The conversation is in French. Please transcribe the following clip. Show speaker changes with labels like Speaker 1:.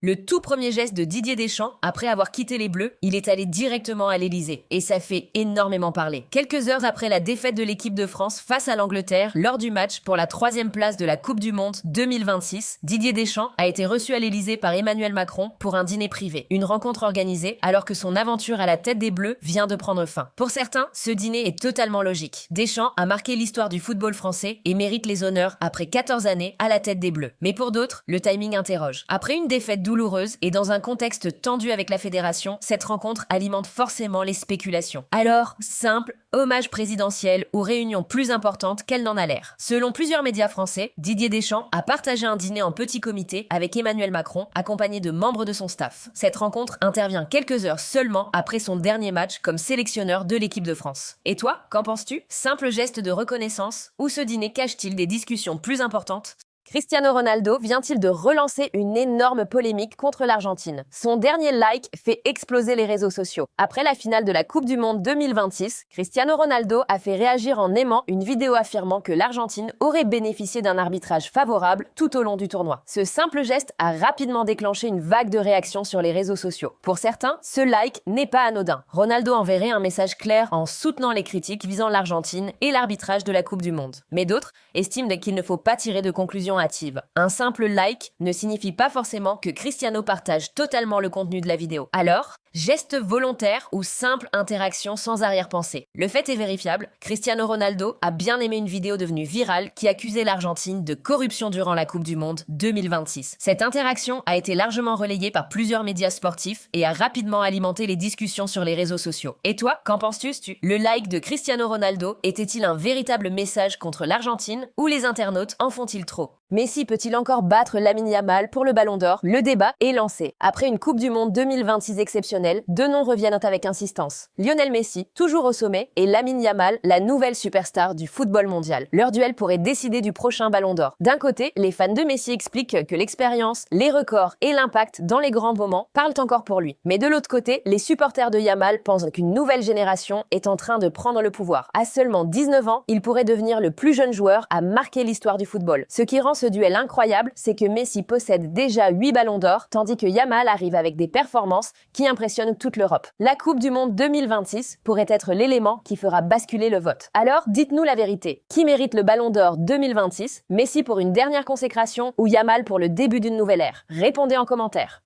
Speaker 1: Le tout premier geste de Didier Deschamps, après avoir quitté les Bleus, il est allé directement à l'Elysée. Et ça fait énormément parler. Quelques heures après la défaite de l'équipe de France face à l'Angleterre, lors du match pour la 3e place de la Coupe du Monde 2026, Didier Deschamps a été reçu à l'Elysée par Emmanuel Macron pour un dîner privé. Une rencontre organisée alors que son aventure à la tête des Bleus vient de prendre fin. Pour certains, ce dîner est totalement logique. Deschamps a marqué l'histoire du football français et mérite les honneurs après 14 années à la tête des Bleus. Mais pour d'autres, le timing interroge. Après une défaite douloureuse et dans un contexte tendu avec la fédération, cette rencontre alimente forcément les spéculations. Alors, simple, hommage présidentiel ou réunion plus importante qu'elle n'en a l'air. Selon plusieurs médias français, Didier Deschamps a partagé un dîner en petit comité avec Emmanuel Macron, accompagné de membres de son staff. Cette rencontre intervient quelques heures seulement après son dernier match comme sélectionneur de l'équipe de France. Et toi, qu'en penses-tu? Simple geste de reconnaissance ou ce dîner cache-t-il des discussions plus importantes? Cristiano Ronaldo vient-il de relancer une énorme polémique contre l'Argentine? Son dernier like fait exploser les réseaux sociaux. Après la finale de la Coupe du Monde 2026, Cristiano Ronaldo a fait réagir en aimant une vidéo affirmant que l'Argentine aurait bénéficié d'un arbitrage favorable tout au long du tournoi. Ce simple geste a rapidement déclenché une vague de réactions sur les réseaux sociaux. Pour certains, ce like n'est pas anodin. Ronaldo enverrait un message clair en soutenant les critiques visant l'Argentine et l'arbitrage de la Coupe du Monde. Mais d'autres estiment qu'il ne faut pas tirer de conclusions hâtives. Un simple like ne signifie pas forcément que Cristiano partage totalement le contenu de la vidéo. Alors, geste volontaire ou simple interaction sans arrière-pensée? Le fait est vérifiable, Cristiano Ronaldo a bien aimé une vidéo devenue virale qui accusait l'Argentine de corruption durant la Coupe du Monde 2026. Cette interaction a été largement relayée par plusieurs médias sportifs et a rapidement alimenté les discussions sur les réseaux sociaux. Et toi, qu'en penses-tu? Le like de Cristiano Ronaldo était-il un véritable message contre l'Argentine ou les internautes en font-ils trop? Messi peut-il encore battre Lamine Yamal pour le Ballon d'Or? Le débat est lancé. Après une Coupe du Monde 2026 exceptionnelle, deux noms reviennent avec insistance. Lionel Messi, toujours au sommet, et Lamine Yamal, la nouvelle superstar du football mondial. Leur duel pourrait décider du prochain Ballon d'Or. D'un côté, les fans de Messi expliquent que l'expérience, les records et l'impact dans les grands moments parlent encore pour lui. Mais de l'autre côté, les supporters de Yamal pensent qu'une nouvelle génération est en train de prendre le pouvoir. À seulement 19 ans, il pourrait devenir le plus jeune joueur à marquer l'histoire du football. Ce qui rend ce duel incroyable, c'est que Messi possède déjà 8 ballons d'or, tandis que Yamal arrive avec des performances qui impressionnent toute l'Europe. La Coupe du Monde 2026 pourrait être l'élément qui fera basculer le vote. Alors, dites-nous la vérité. Qui mérite le Ballon d'Or 2026? Messi pour une dernière consécration ou Yamal pour le début d'une nouvelle ère? Répondez en commentaire.